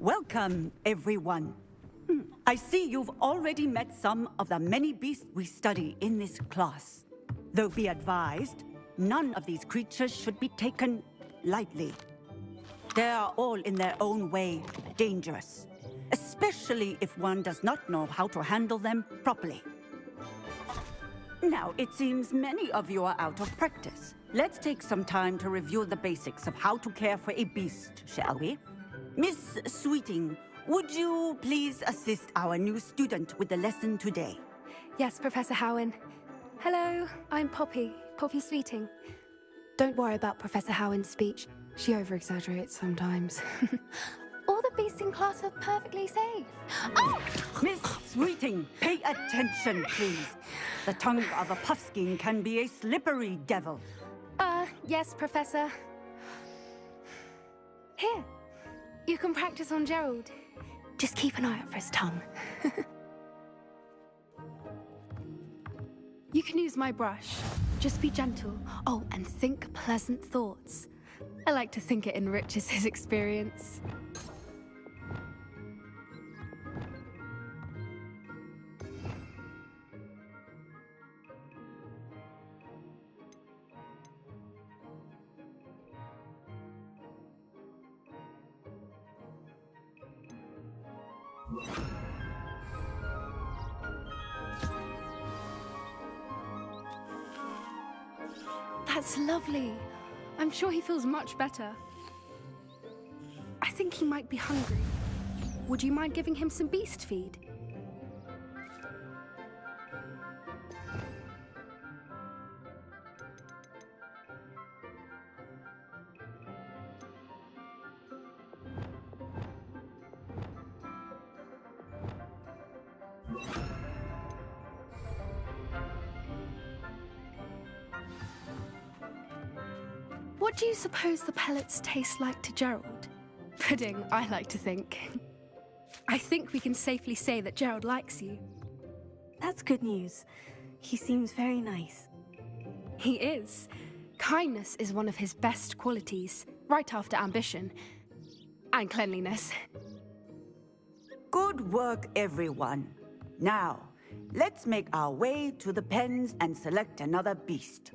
Welcome, everyone. I see you've already met some of the many beasts we study in this class. Though be advised, none of these creatures should be taken lightly. They are all in their own way dangerous, especially if one does not know how to handle them properly. Now, it seems many of you are out of practice. Let's take some time to review the basics of how to care for a beast, shall we? Miss Sweeting, would you please assist our new student with the lesson today? Yes, Professor Howen. Hello, I'm Poppy Sweeting. Don't worry about Professor Howen's speech. She over-exaggerates sometimes. All the beasts in class are perfectly safe. Oh! Miss Sweeting, pay attention, please. The tongue of a puffskein can be a slippery devil. Yes, Professor. Here, you can practice on Gerald. Just keep an eye out for his tongue. You can use my brush. Just be gentle. Oh, and think pleasant thoughts. I like to think it enriches his experience. That's lovely. I'm sure he feels much better. I think he might be hungry. Would you mind giving him some beast feed? What do you suppose the pellets taste like to Gerald? Pudding, I like to think. I think we can safely say that Gerald likes you. That's good news. He seems very nice. He is. Kindness is one of his best qualities, right after ambition. And cleanliness. Good work, everyone. Now, let's make our way to the pens and select another beast.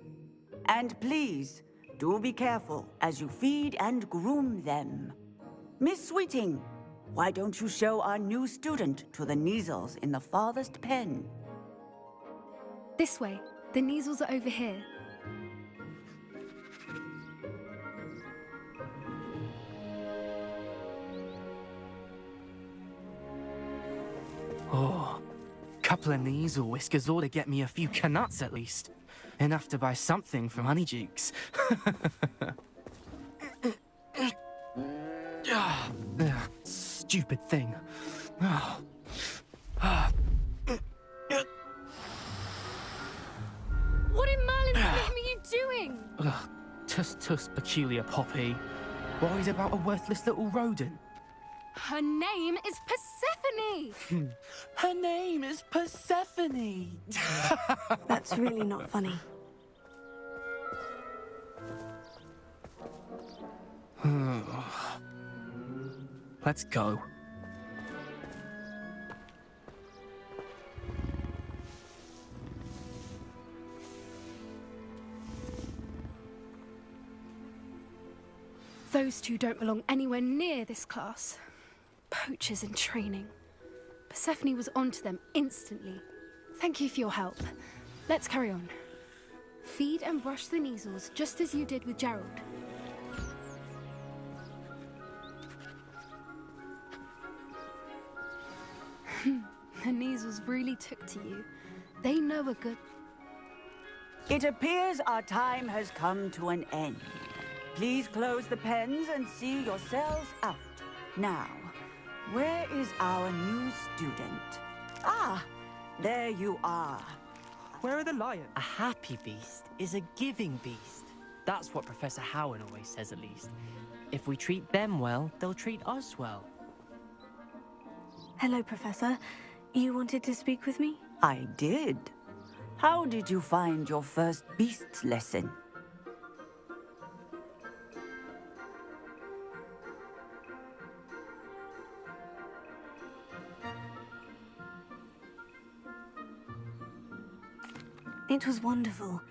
And please, do be careful as you feed and groom them. Miss Sweeting, why don't you show our new student to the Kneazles in the farthest pen? This way. The Kneazles are over here. Oh, couple of Kneazle whiskers ought to get me a few canuts at least. Enough to buy something from Honeydukes. Stupid thing. What in Merlin's name are you doing? Tuss, peculiar Poppy. Worried about a worthless little rodent? Her name is Persephone! Her name is Persephone! That's really not funny. Let's go. Those two don't belong anywhere near this class. Poachers in training. Persephone was onto them instantly. Thank you for your help. Let's carry on. Feed and brush the Kneazles just as you did with Gerald. The Kneazles really took to you. They know a good... It appears our time has come to an end. Please close the pens and see yourselves out. Now, where is our new student? Ah, there you are. Where are the lions? A happy beast is a giving beast. That's what Professor Howen always says, at least. If we treat them well, they'll treat us well. Hello, Professor. You wanted to speak with me? I did. How did you find your first beasts lesson? It was wonderful.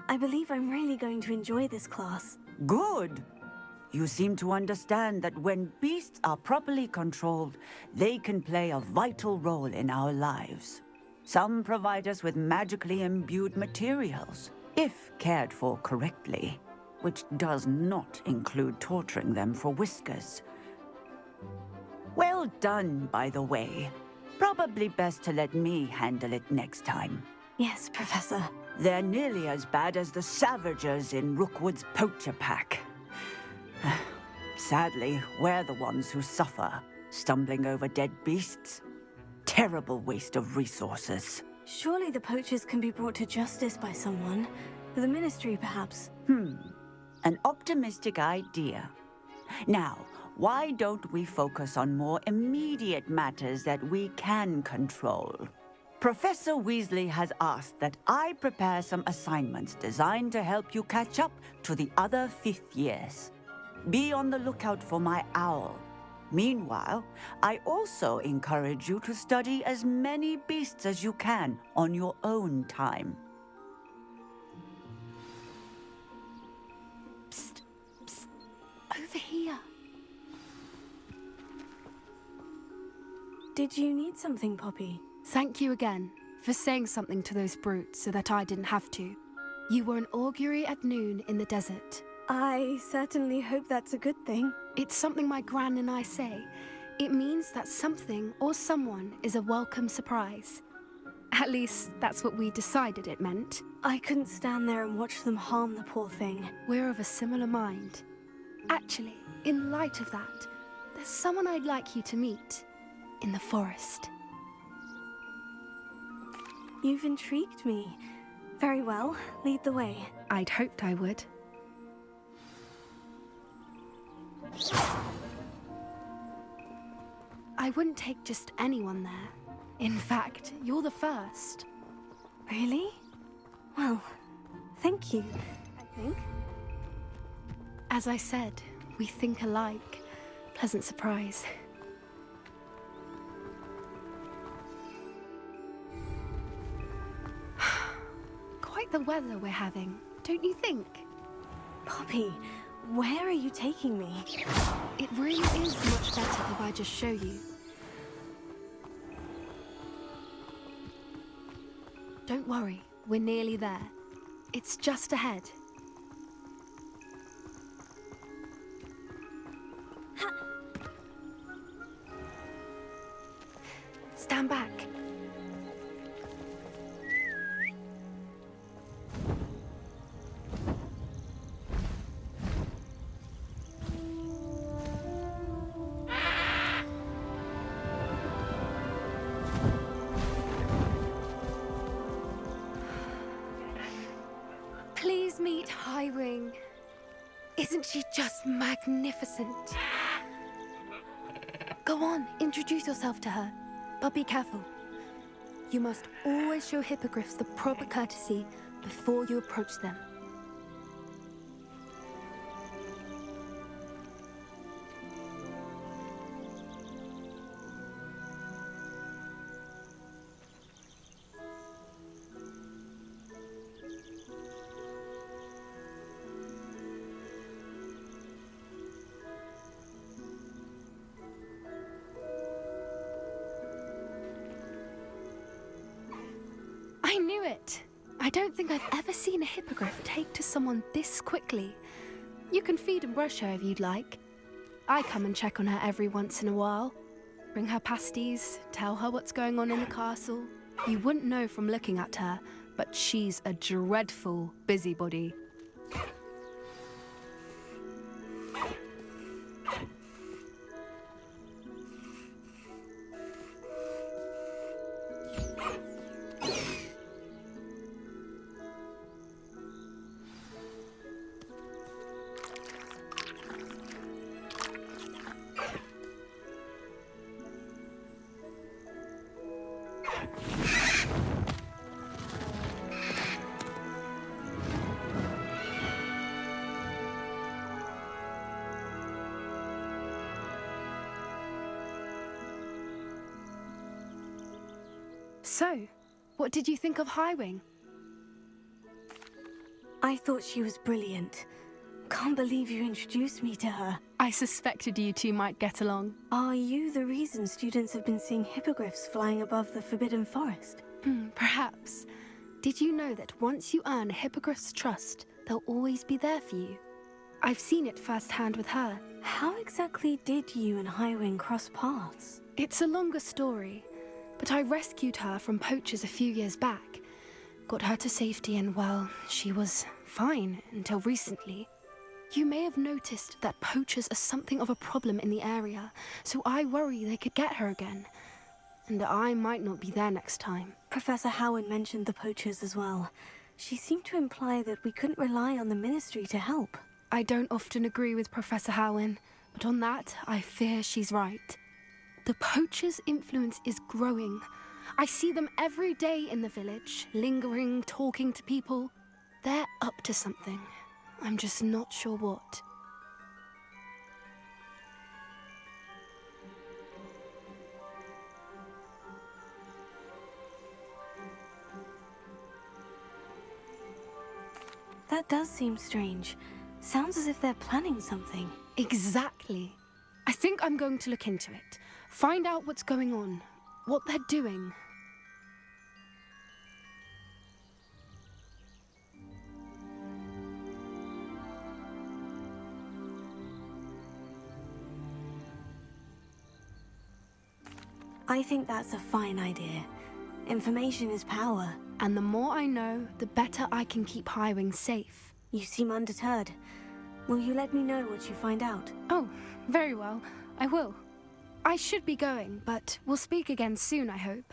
I believe I'm really going to enjoy this class. Good. You seem to understand that when beasts are properly controlled, they can play a vital role in our lives. Some provide us with magically imbued materials, if cared for correctly, which does not include torturing them for whiskers. Well done, by the way. Probably best to let me handle it next time. Yes, Professor. They're nearly as bad as the Savagers in Rookwood's poacher pack. Sadly, we're the ones who suffer, stumbling over dead beasts. Terrible waste of resources. Surely the poachers can be brought to justice by someone. The Ministry, perhaps. An optimistic idea. Now, why don't we focus on more immediate matters that we can control? Professor Weasley has asked that I prepare some assignments designed to help you catch up to the other fifth years. Be on the lookout for my owl. Meanwhile, I also encourage you to study as many beasts as you can on your own time. Psst, psst, over here. Did you need something, Poppy? Thank you again for saying something to those brutes so that I didn't have to. You were an augury at noon in the desert. I certainly hope that's a good thing. It's something my gran and I say. It means that something or someone is a welcome surprise. At least, that's what we decided it meant. I couldn't stand there and watch them harm the poor thing. We're of a similar mind. Actually, in light of that, there's someone I'd like you to meet. In the forest. You've intrigued me. Very well, lead the way. I'd hoped I would. I wouldn't take just anyone there. In fact, you're the first. Really? Well, thank you, I think. As I said, we think alike. Pleasant surprise. Quite the weather we're having, don't you think? Poppy, where are you taking me? It really is much better if I just show you. Don't worry, we're nearly there. It's just ahead. Stand back. Please meet Highwing. Isn't she just magnificent? Go on, introduce yourself to her. But be careful. You must always show hippogriffs the proper courtesy before you approach them. I knew it! I don't think I've ever seen a hippogriff take to someone this quickly. You can feed and brush her if you'd like. I come and check on her every once in a while. Bring her pasties, tell her what's going on in the castle. You wouldn't know from looking at her, but she's a dreadful busybody. So, what did you think of Highwing? I thought she was brilliant. Can't believe you introduced me to her. I suspected you two might get along. Are you the reason students have been seeing hippogriffs flying above the Forbidden Forest? Perhaps. Did you know that once you earn a hippogriff's trust, they'll always be there for you? I've seen it firsthand with her. How exactly did you and Highwing cross paths? It's a longer story, but I rescued her from poachers a few years back. Got her to safety and, well, she was fine until recently. You may have noticed that poachers are something of a problem in the area, so I worry they could get her again. And I might not be there next time. Professor Howard mentioned the poachers as well. She seemed to imply that we couldn't rely on the Ministry to help. I don't often agree with Professor Howin, but on that, I fear she's right. The poachers' influence is growing. I see them every day in the village, lingering, talking to people. They're up to something. I'm just not sure what. That does seem strange. Sounds as if they're planning something. Exactly. I think I'm going to look into it. Find out what's going on, what they're doing. I think that's a fine idea. Information is power. And the more I know, the better I can keep Highwing safe. You seem undeterred. Will you let me know what you find out? Oh, very well. I will. I should be going, but we'll speak again soon, I hope.